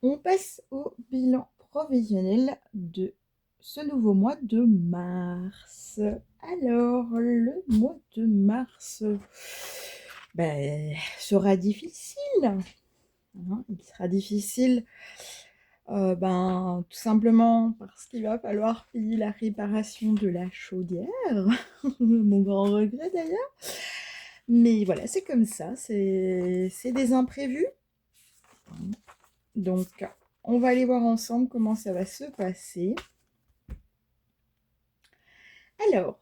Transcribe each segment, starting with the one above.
On passe au bilan provisionnel de ce nouveau mois de mars. Alors, le mois de mars sera difficile, hein. Il sera difficile tout simplement parce qu'il va falloir payer la réparation de la chaudière, mon grand regret d'ailleurs. Mais voilà, c'est comme ça, c'est des imprévus. Donc, on va aller voir ensemble comment ça va se passer. Alors,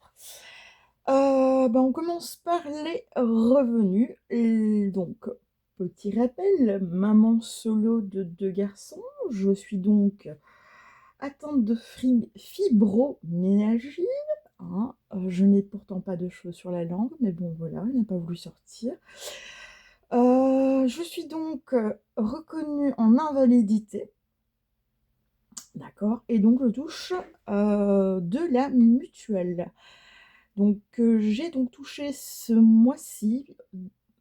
on commence par les revenus. Donc, petit rappel, maman solo de 2 garçons. Je suis donc atteinte de fibromyalgie, hein. Je n'ai pourtant pas de cheveux sur la langue, mais bon, voilà, il n'a pas voulu sortir. Je suis donc reconnue en invalidité. D'accord, et donc je touche de la mutuelle. Donc j'ai donc touché ce mois-ci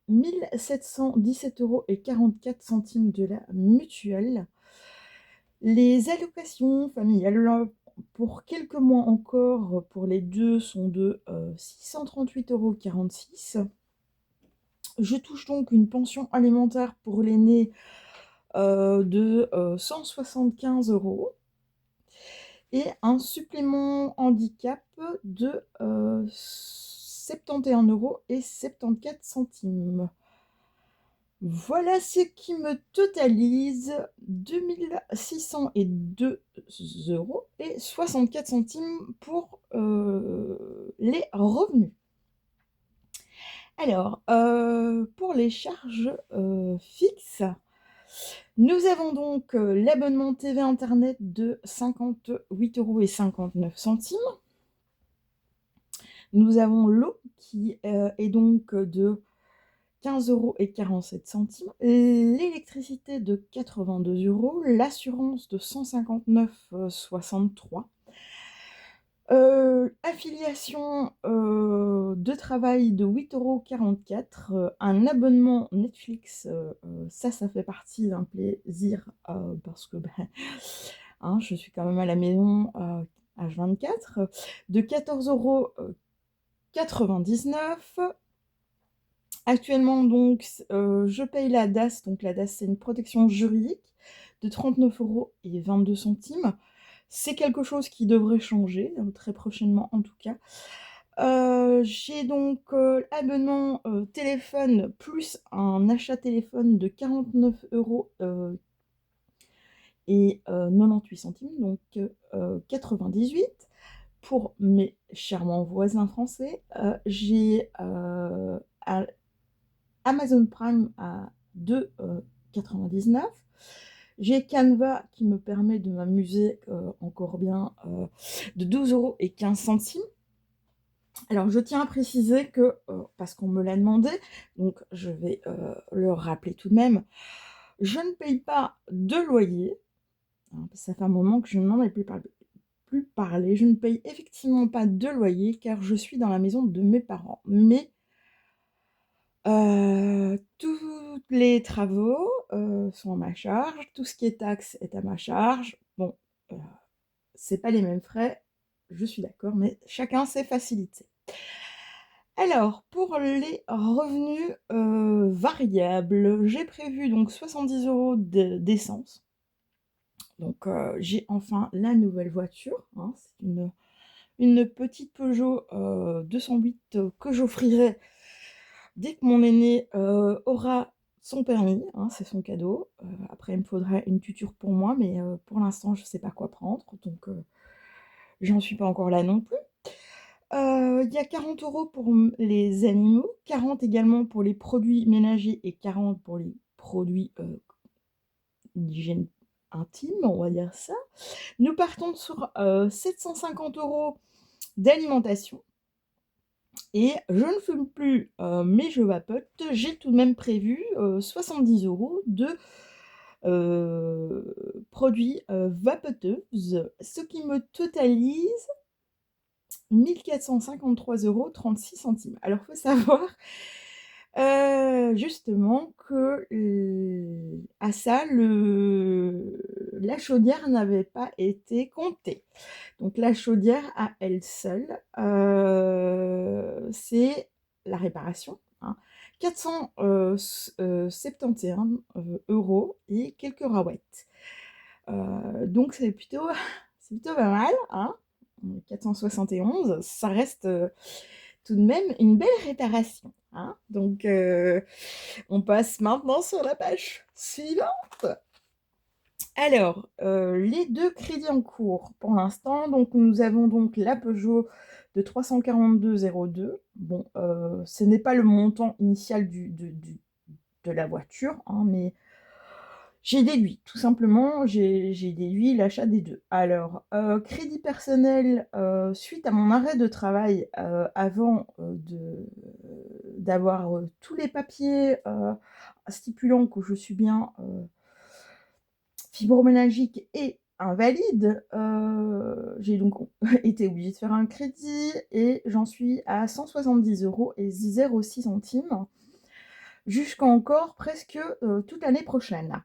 1 717,44 € de la mutuelle. Les allocations familiales, pour quelques mois encore, pour les deux, sont de 638,46 €. Je touche donc une pension alimentaire pour l'aîné de 175 € et un supplément handicap de 71,74 €. Voilà ce qui me totalise 2 602,64 € pour les revenus. Alors, pour les charges fixes, nous avons donc l'abonnement TV internet de 58,59 €. Nous avons l'eau qui est donc de 15,47 €, l'électricité de 82 €, l'assurance de 159,63 €. Affiliation de travail de 8,44 €, un abonnement Netflix, ça fait partie d'un plaisir, parce que, hein, je suis quand même à la maison, H24, de 14,99 €. Actuellement donc je paye la DAS, donc la DAS c'est une protection juridique de 39,22 €. C'est quelque chose qui devrait changer, très prochainement en tout cas. J'ai donc abonnement téléphone plus un achat téléphone de 49 € et 98 centimes, donc 98. Pour mes charmants voisins français, j'ai Amazon Prime à 2,99 €. J'ai Canva qui me permet de m'amuser encore bien, de 12,15 €. Alors je tiens à préciser que, parce qu'on me l'a demandé, donc je vais le rappeler tout de même, je ne paye pas de loyer, hein, ça fait un moment que je n'en ai plus parlé. Je ne paye effectivement pas de loyer car je suis dans la maison de mes parents. Mais tous les travaux sont à ma charge, tout ce qui est taxe est à ma charge. Bon, heu, c'est pas les mêmes frais, je suis d'accord, mais chacun ses facilités. Alors, pour les revenus variables, j'ai prévu donc 70 € d'essence. Donc, j'ai enfin la nouvelle voiture, hein. C'est une petite Peugeot 208 que j'offrirai dès que mon aîné aura son permis, hein, c'est son cadeau. Après il me faudrait une tuture pour moi, mais pour l'instant je sais pas quoi prendre, donc j'en suis pas encore là non plus. Il y a 40 € pour les animaux, 40 également pour les produits ménagers et 40 pour les produits d'hygiène intime, on va dire ça. Nous partons sur 750 € d'alimentation. Et je ne fume plus, mais je vapote. J'ai tout de même prévu 70 € de produits vapoteuses, ce qui me totalise 1 453,36 €. Alors, faut savoir Justement que, à ça, la chaudière n'avait pas été comptée. Donc la chaudière à elle seule, c'est la réparation, hein, 471 € et quelques raouettes. Donc c'est plutôt pas mal, hein. 471, ça reste, tout de même une belle réparation, hein. Donc on passe maintenant sur la page suivante. Alors, les 2 crédits en cours pour l'instant, donc nous avons donc la Peugeot de 342,02. Bon, ce n'est pas le montant initial de la voiture, hein, mais j'ai déduit, tout simplement, j'ai déduit l'achat des 2. Alors, crédit personnel, suite à mon arrêt de travail, avant, d'avoir, tous les papiers, stipulant que je suis bien, fibromyalgique et invalide, j'ai donc été obligée de faire un crédit et j'en suis à 170,06 € jusqu'à encore presque, toute l'année prochaine,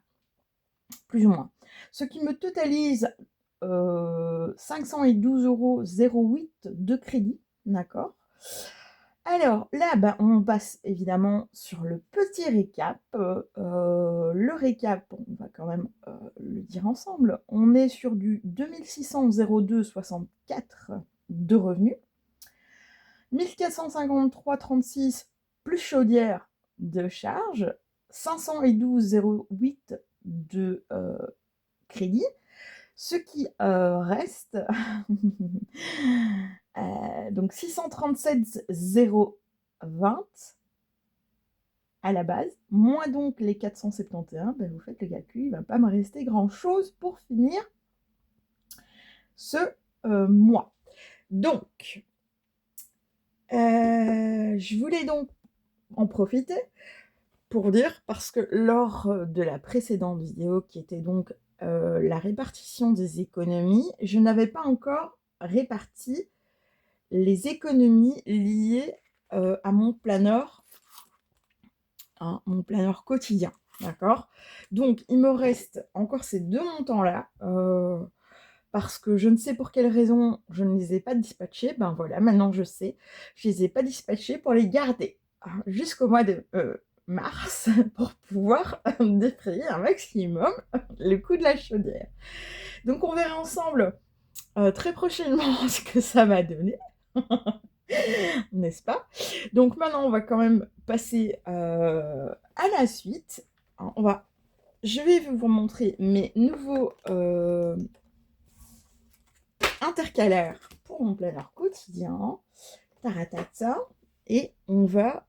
plus ou moins. Ce qui me totalise 512,08 € de crédit, d'accord? Alors là, bah, on passe évidemment sur le petit récap. Le récap, on va quand même le dire ensemble. On est sur du 2600,02 € de revenus, 1453,36 plus chaudière de charge, 512,08 € de crédit, ce qui reste donc 637,020 à la base, moins donc les 471, ben vous faites le calcul, il ne va pas me rester grand-chose pour finir ce mois. Donc, je voulais donc en profiter pour dire, parce que lors de la précédente vidéo, qui était donc la répartition des économies, je n'avais pas encore réparti les économies liées à mon planeur, hein, mon planeur quotidien, d'accord? Donc, il me reste encore ces 2 montants-là, parce que je ne sais pour quelle raison je ne les ai pas dispatchés. Ben voilà, maintenant je sais, je les ai pas dispatchés pour les garder, hein, jusqu'au mois de mars, pour pouvoir défrayer un maximum le coût de la chaudière. Donc on verra ensemble très prochainement ce que ça va donner. N'est-ce pas? Donc maintenant, on va quand même passer à la suite. Je vais vous montrer mes nouveaux intercalaires pour mon planeur quotidien. Taratata. Et on va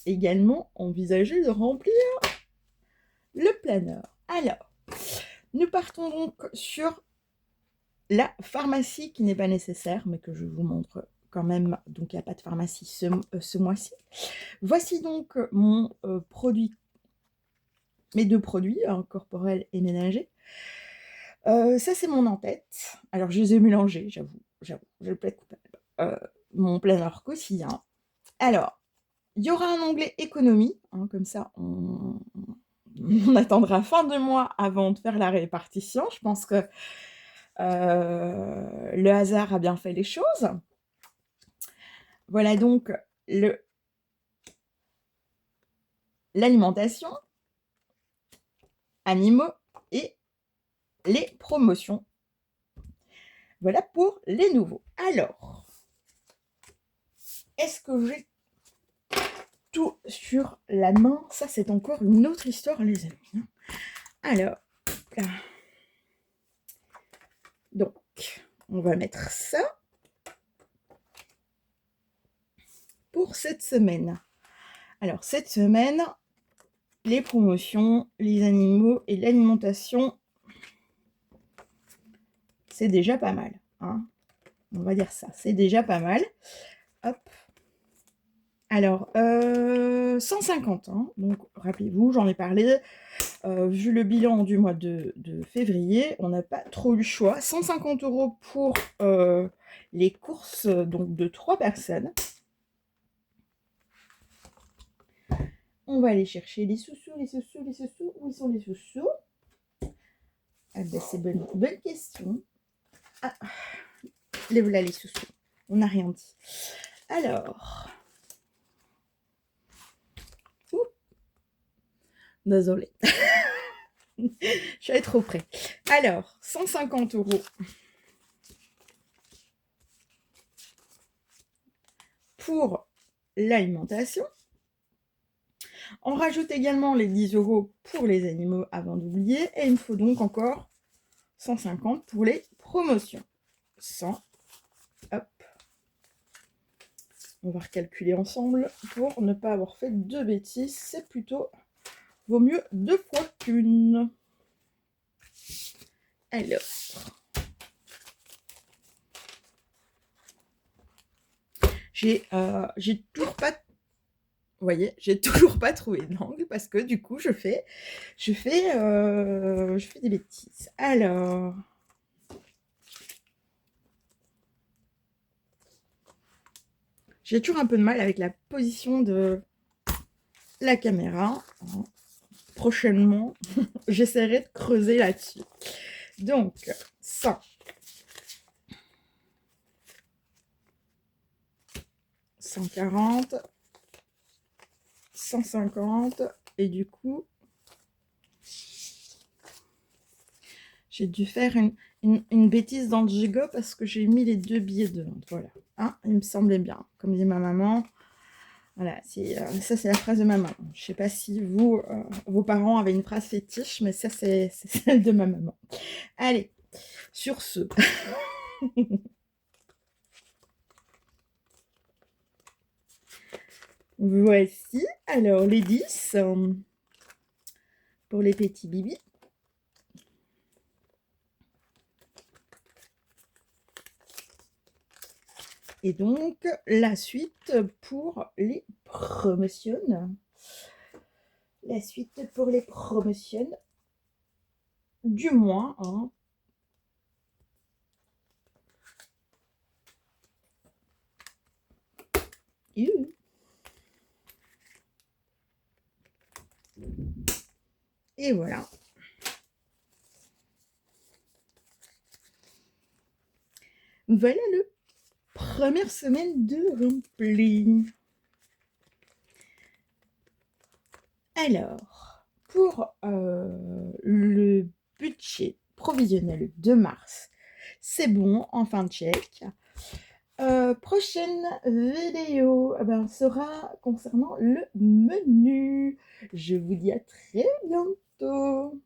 également envisager de remplir le planeur. Alors, nous partons donc sur la pharmacie qui n'est pas nécessaire, mais que je vous montre quand même. Donc, il n'y a pas de pharmacie ce mois-ci. Voici donc mon produit, mes 2 produits, hein, corporels et ménagers. Ça, c'est mon en-tête. Alors, je les ai mélangés, j'avoue, je plaide coupable. Mon planeur quotidien. Alors, il y aura un onglet économie, hein, comme ça, on attendra fin de mois avant de faire la répartition. Je pense que le hasard a bien fait les choses. Voilà donc l'alimentation, animaux et les promotions. Voilà pour les nouveaux. Alors, est-ce que j'ai tout sur la main? Ça, c'est encore une autre histoire, les amis. Alors, là. Donc, on va mettre ça pour cette semaine. Alors, cette semaine, les promotions, les animaux et l'alimentation, c'est déjà pas mal, hein. On va dire ça, c'est déjà pas mal. Hop. Alors, 150, hein. Donc, rappelez-vous, j'en ai parlé. Vu le bilan du mois de février, on n'a pas trop eu le choix. 150 € pour les courses donc de 3 personnes. On va aller chercher les sous-sous, les sous-sous, les sous-sous. Où sont les sous-sous? Ah ben, c'est bonne question. Ah, les voilà les sous-sous. On n'a rien dit. Alors. Ouh. Désolée. Je suis allée trop près. Alors, 150 € pour l'alimentation. On rajoute également les 10 € pour les animaux avant d'oublier. Et il me faut donc encore 150 pour les promotions. 100. Hop. On va recalculer ensemble pour ne pas avoir fait de bêtises. C'est plutôt... Vaut mieux 2 fois qu'une. Alors. J'ai toujours pas... Vous voyez, j'ai toujours pas trouvé d'angle parce que du coup, je fais des bêtises. Alors... J'ai toujours un peu de mal avec la position de la caméra. Prochainement, j'essaierai de creuser là-dessus. Donc, 100. 140. 150. Et du coup, j'ai dû faire une bêtise dans le gigot parce que j'ai mis les 2 billets de Londres. Voilà. Hein, il me semblait bien. Comme dit ma maman. Voilà, ça c'est la phrase de ma maman. Je ne sais pas si vous, vos parents avaient une phrase fétiche, mais ça c'est celle de ma maman. Allez, sur ce. Voici alors les 10 pour les petits bibis. Et donc, la suite pour les promotions. La suite pour les promotions du mois. Hein. Et voilà. Voilà le première semaine de rempli. Alors, pour le budget provisionnel de mars, c'est bon, en fin de check. Prochaine vidéo sera concernant le menu. Je vous dis à très bientôt.